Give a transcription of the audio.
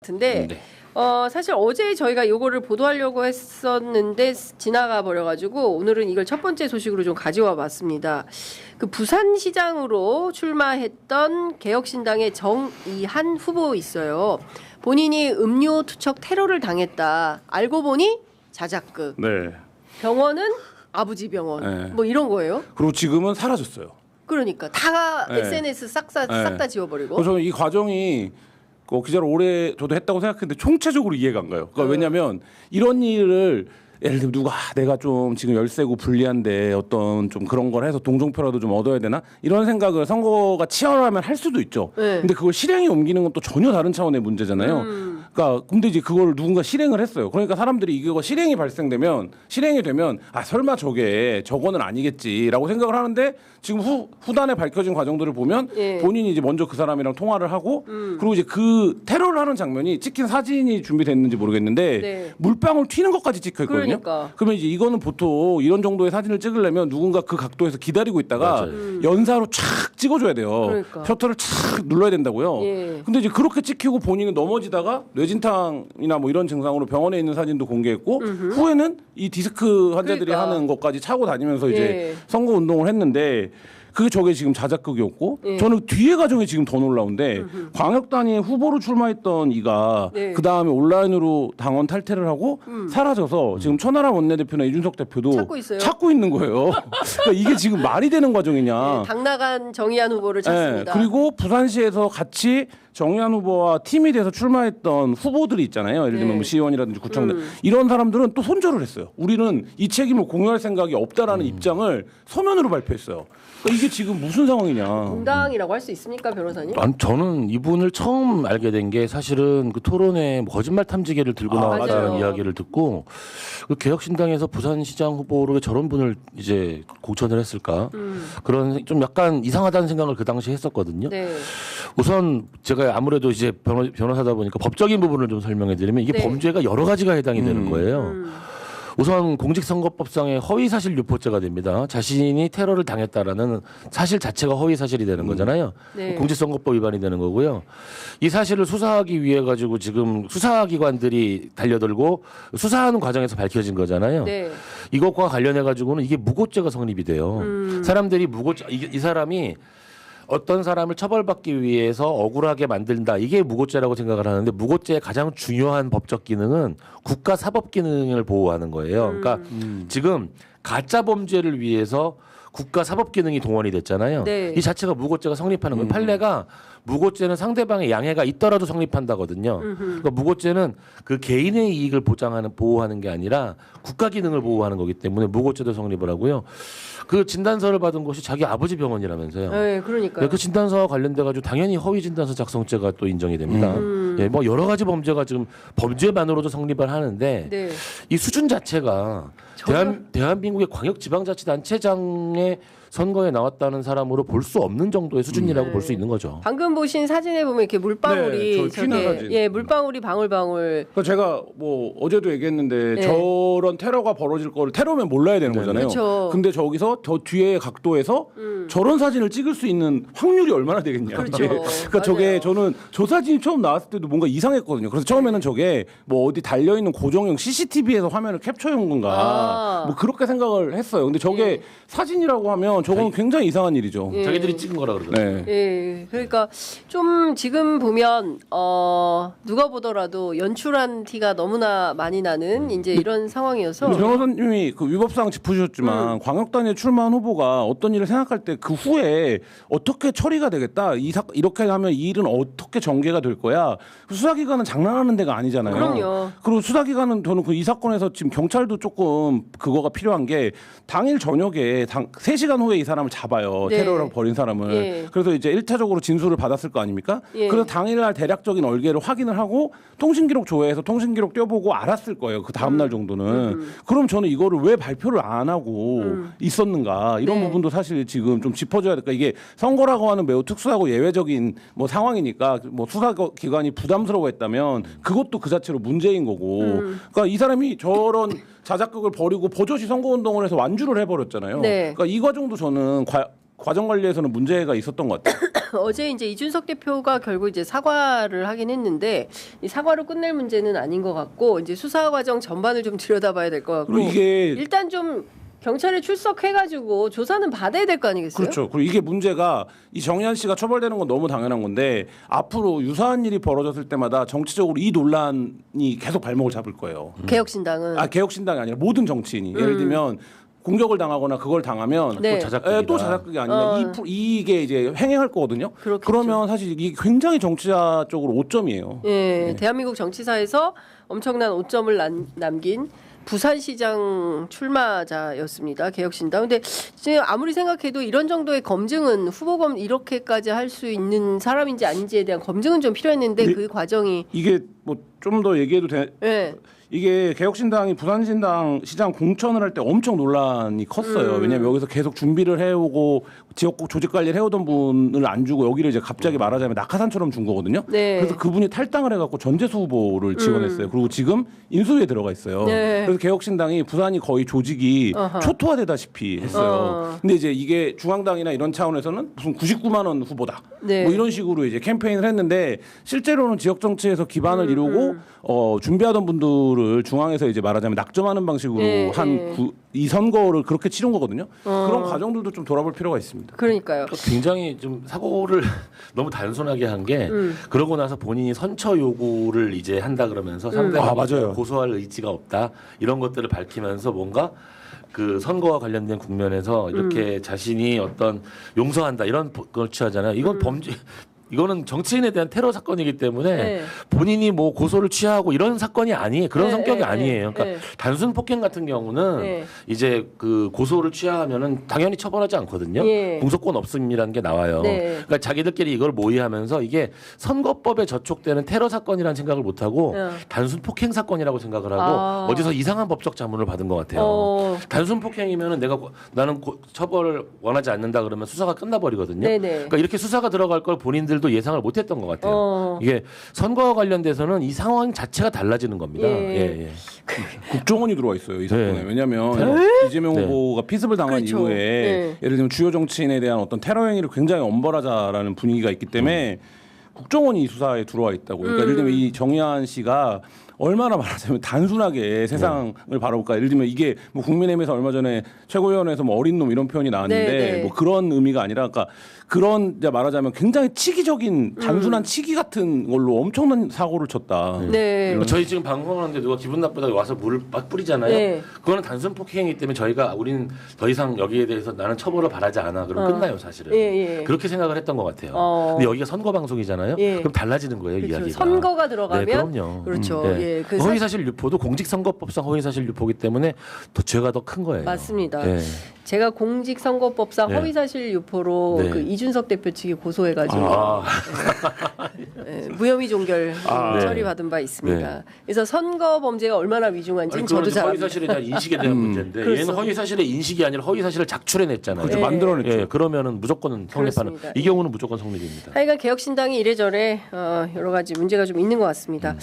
같은데 사실 어제 저희가 요거를 보도하려고 했었는데 지나가 버려가지고 오늘은 이걸 첫 번째 소식으로 좀 가져와 봤습니다. 그 부산시장으로 출마했던 개혁신당의 정의한 후보 있어요. 본인이 음료 투척 테러를 당했다. 알고 보니 자작극. 네. 병원은 아버지 병원. 네. 뭐 이런 거예요. 그리고 지금은 사라졌어요. 그러니까 다 네. SNS 싹 다 지워버리고. 그래서 저는 이 과정이 기자를 오래 저도 했다고 생각했는데 총체적으로 이해가 안 가요. 그러니까 왜냐하면 이런 일을 예를 들면 누가 내가 좀 지금 열세고 불리한데 어떤 좀 그런 걸 해서 동정표라도 좀 얻어야 되나 이런 생각을 선거가 치열하면 할 수도 있죠. 네. 근데 그걸 실행에 옮기는 건 또 전혀 다른 차원의 문제잖아요. 그러니까 근데 이제 그걸 누군가 실행을 했어요. 그러니까 사람들이 이거 실행이 되면 아 설마 저거는 아니겠지라고 생각을 하는데 지금 후단에 밝혀진 과정들을 보면 예. 본인이 이제 먼저 그 사람이랑 통화를 하고 그리고 이제 그 테러를 하는 장면이 찍힌 사진이 준비됐는지 모르겠는데 네. 물방울 튀는 것까지 찍혀 있거든요. 그러니까. 그러면 이제 이거는 보통 이런 정도의 사진을 찍으려면 누군가 그 각도에서 기다리고 있다가 연사로 촥 찍어줘야 돼요. 그러니까. 셔터를 촥 눌러야 된다고요. 예. 근데 이제 그렇게 찍히고 본인은 넘어지다가 뇌진탕이나 뭐 이런 증상으로 병원에 있는 사진도 공개했고 후에는 이 디스크 환자들이 그러니까. 하는 것까지 차고 다니면서 이제 예. 선거 운동을 했는데 저게 지금 자작극이었고 예. 저는 뒤에 과정이 지금 더 놀라운데 광역단위에 후보로 출마했던 이가 네. 그 다음에 온라인으로 당원 탈퇴를 하고 사라져서 지금 천하람 원내대표나 이준석 대표도 찾고 있어요? 찾고 있는 거예요. 그러니까 이게 지금 말이 되는 과정이냐. 네, 당 나간 정의한 후보를 찾습니다. 그리고 부산시에서 같이 정의한 후보와 팀이 돼서 출마했던 후보들이 있잖아요. 예를 들면 네. 뭐 시의원이라든지 구청장 이런 사람들은 또 손절을 했어요. 우리는 이 책임을 공유할 생각이 없다라는 입장을 서면으로 발표했어요. 그러니까 이게 지금 무슨 상황이냐. 공당이라고 할 수 있습니까, 변호사님? 아니, 저는 이분을 처음 알게 된 게 사실은 그 토론에 거짓말 탐지기를 들고 나왔다는 맞아요. 이야기를 듣고 그 개혁신당에서 부산시장 후보로 왜 저런 분을 이제 공천을 했을까 그런 좀 약간 이상하다는 생각을 그 당시에 했었거든요. 네. 우선 제가 아무래도 이제 변호사다 보니까 법적인 부분을 좀 설명해드리면 이게 네. 범죄가 여러 가지가 해당이 되는 거예요. 우선 공직선거법상의 허위사실 유포죄가 됩니다. 자신이 테러를 당했다라는 사실 자체가 허위사실이 되는 거잖아요. 네. 공직선거법 위반이 되는 거고요. 이 사실을 수사하기 위해 가지고 지금 수사기관들이 달려들고 수사하는 과정에서 밝혀진 거잖아요. 네. 이것과 관련해 가지고는 이게 무고죄가 성립이 돼요. 사람들이 무고죄 이 사람이 어떤 사람을 처벌받기 위해서 억울하게 만든다. 이게 무고죄라고 생각을 하는데 무고죄의 가장 중요한 법적 기능은 국가 사법 기능을 보호하는 거예요. 그러니까 지금 가짜 범죄를 위해서 국가 사법 기능이 동원이 됐잖아요. 네. 이 자체가 무고죄가 성립하는 거예요. 판례가 무고죄는 상대방의 양해가 있더라도 성립한다거든요. 그러니까 무고죄는 그 개인의 이익을 보호하는 게 아니라 국가 기능을 보호하는 거기 때문에 무고죄도 성립을 하고요. 그 진단서를 받은 곳이 자기 아버지 병원이라면서요. 네, 그러니까요. 그 진단서와 관련돼 가지고 당연히 허위 진단서 작성죄가 또 인정이 됩니다. 예, 뭐 여러 가지 범죄가 지금 범죄만으로도 성립을 하는데 네. 이 수준 자체가 대한민국의 광역지방자치단체장의 선거에 나왔다는 사람으로 볼 수 없는 정도의 수준이라고 볼 수 있는 거죠. 방금 보신 사진에 보면 이렇게 물방울이 네, 저 튀는 사진. 예, 물방울이 방울방울. 그러니까 제가 뭐 어제도 얘기했는데 네. 저런 테러가 벌어질 거를 테러면 몰라야 되는 거잖아요. 그쵸. 근데 저기서 저 뒤에 각도에서 저런 사진을 찍을 수 있는 확률이 얼마나 되겠냐. 그렇죠. 그러니까 저게 맞아요. 저는 저 사진이 처음 나왔을 때도 뭔가 이상했거든요. 그래서 처음에는 저게 뭐 어디 달려 있는 고정형 CCTV에서 화면을 캡처해 온 건가. 뭐 그렇게 생각을 했어요. 근데 저게 예. 사진이라고 하면 저건 굉장히 이상한 일이죠. 예. 자기들이 찍은 거라 그러더라고요. 네. 예, 그러니까 좀 지금 보면 누가 보더라도 연출한 티가 너무나 많이 나는 이제 이런 상황이어서. 근데 변호사님이 그 위법사항 짚으셨지만 광역단위에 출마한 후보가 어떤 일을 생각할 때 그 후에 어떻게 처리가 되겠다 이렇게 하면 이 일은 어떻게 전개가 될 거야 수사기관은 장난하는 데가 아니잖아요. 그럼요. 그리고 수사기관은 저는 이 사건에서 지금 경찰도 조금 그거가 필요한 게 당일 저녁에 3시간 후에 이 사람을 잡아요. 네. 테러를 벌인 사람을. 예. 그래서 이제 1차적으로 진술을 받았을 거 아닙니까? 예. 그래서 당일날 대략적인 얼개를 확인을 하고 통신기록 조회해서 통신기록 떼어보고 알았을 거예요. 그 다음날 정도는. 그럼 저는 이거를 왜 발표를 안 하고 있었는가 이런 네. 부분도 사실 지금 좀 짚어줘야 될까. 이게 선거라고 하는 매우 특수하고 예외적인 뭐 상황이니까 뭐 수사기관이 부담스러워했다면 그것도 그 자체로 문제인 거고. 그러니까 이 사람이 저런 자작극을 벌이고 버젓이 선거운동을 해서 완주를 해버렸잖아요. 네. 그러니까 이 과정도 저는 과정 관리에서는 문제가 있었던 것 같아요. 어제 이제 이준석 대표가 결국 이제 사과를 하긴 했는데 이 사과로 끝낼 문제는 아닌 것 같고 이제 수사 과정 전반을 좀 들여다봐야 될 것 같고 그리고 이게 일단 좀 경찰에 출석해가지고 조사는 받아야 될 거 아니겠어요? 그렇죠. 그리고 이게 문제가 이 정의한 씨가 처벌되는 건 너무 당연한 건데 앞으로 유사한 일이 벌어졌을 때마다 정치적으로 이 논란이 계속 발목을 잡을 거예요. 개혁신당은 개혁신당이 아니라 모든 정치인이 예를 들면 공격을 당하거나 그걸 당하면 네. 또 자작극이 아니면 이게 이제 횡행할 거거든요. 그렇겠죠. 그러면 사실 이게 굉장히 정치자적으로 오점이에요. 예, 대한민국 정치사에서 엄청난 오점을 남긴 부산시장 출마자였습니다. 개혁신당. 근데 지금 아무리 생각해도 이런 정도의 검증은 후보검 이렇게까지 할 수 있는 사람인지 아닌지에 대한 검증은 좀 필요했는데 그 과정이 이게 뭐 좀 더 얘기해도 돼. 예. 이게 개혁신당이 부산신당 시장 공천을 할 때 엄청 논란이 컸어요. 왜냐하면 여기서 계속 준비를 해오고 지역국 조직 관리를 해오던 분을 안 주고 여기를 이제 갑자기 말하자면 낙하산처럼 준 거거든요. 네. 그래서 그분이 탈당을 해갖고 전재수 후보를 지원했어요. 그리고 지금 인수위에 들어가 있어요. 네. 그래서 개혁신당이 부산이 거의 조직이 초토화되다시피 했어요. 근데 이제 이게 중앙당이나 이런 차원에서는 무슨 99만 원 후보다. 네. 뭐 이런 식으로 이제 캠페인을 했는데 실제로는 지역 정치에서 기반을 이루고 준비하던 분들을 중앙에서 이제 말하자면 낙점하는 방식으로 네, 이 선거를 그렇게 치른 거거든요. 그런 과정들도 좀 돌아볼 필요가 있습니다. 그러니까요. 굉장히 좀 사고를 너무 단순하게 한 게 그러고 나서 본인이 선처 요구를 이제 한다 그러면서 상대방이 맞아요. 고소할 의지가 없다 이런 것들을 밝히면서 뭔가 그 선거와 관련된 국면에서 이렇게 자신이 어떤 용서한다 이런 걸 취하잖아요. 이건 범죄. 이거는 정치인에 대한 테러 사건이기 때문에 네. 본인이 뭐 고소를 취하고 이런 사건이 아니에요. 그런 네, 성격이 네, 아니에요. 그러니까 네. 단순 폭행 같은 경우는 네. 이제 그 고소를 취하면은 당연히 처벌하지 않거든요. 예. 공소권 없음이라는 게 나와요. 네. 그러니까 자기들끼리 이걸 모의하면서 이게 선거법에 저촉되는 테러 사건이라는 생각을 못 하고 단순 폭행 사건이라고 생각을 하고 어디서 이상한 법적 자문을 받은 것 같아요. 단순 폭행이면은 나는 처벌을 원하지 않는다 그러면 수사가 끝나버리거든요. 네네. 그러니까 이렇게 수사가 들어갈 걸 본인들도 예상을 못했던 것 같아요. 이게 선거와 관련돼서는 이 상황 자체가 달라지는 겁니다. 예. 국정원이 들어와 있어요 이 사건에. 네. 왜냐하면 이재명 네. 후보가 피습을 당한 그렇죠. 이후에 네. 예를 들면 주요 정치인에 대한 어떤 테러 행위를 굉장히 엄벌하자라는 분위기가 있기 때문에 국정원이 이 수사에 들어와 있다고. 그러니까 예를 들면 이 정의한 씨가 얼마나 말하자면 단순하게 세상을 바라볼까. 예를 들면 이게 뭐 국민의힘에서 얼마 전에 최고위원회에서 뭐 어린 놈 이런 표현이 나왔는데 네, 네. 뭐 그런 의미가 아니라 그러니까 그런 이제 말하자면 굉장히 치기적인 단순한 치기 같은 걸로 엄청난 사고를 쳤다. 네. 저희 지금 방송하는데 누가 기분 나쁘다고 와서 물을 막 뿌리잖아요. 네. 그거는 단순 폭행이기 때문에 우리는 더 이상 여기에 대해서 나는 처벌을 바라지 않아. 그럼 끝나요 사실은. 예. 그렇게 생각을 했던 것 같아요. 근데 여기가 선거 방송이잖아요. 예. 그럼 달라지는 거예요 그렇죠. 이야기가. 선거가 들어가면 네, 그럼요. 그렇죠. 네. 예. 그 허위사실 유포도 공직선거법상 허위사실 유포기 때문에 더 죄가 더 큰 거예요. 맞습니다. 예. 제가 공직선거법상 네. 허위사실 유포로 네. 그 이준석 대표 측이 고소해가지고 아. 무혐의 종결 네. 처리받은 바 있습니다. 네. 그래서 선거 범죄가 얼마나 위중한지는 저도 잘 압니다. 허위사실에 대한 인식에 대한 문제인데 얘는 그렇습니다. 허위사실의 인식이 아니라 허위사실을 작출해냈잖아요. 그렇죠. 네. 만들어냈죠. 예, 그러면은 무조건 성립하는 그렇습니다. 이 경우는 무조건 성립입니다. 하여간 개혁신당이 이래저래 여러 가지 문제가 좀 있는 것 같습니다.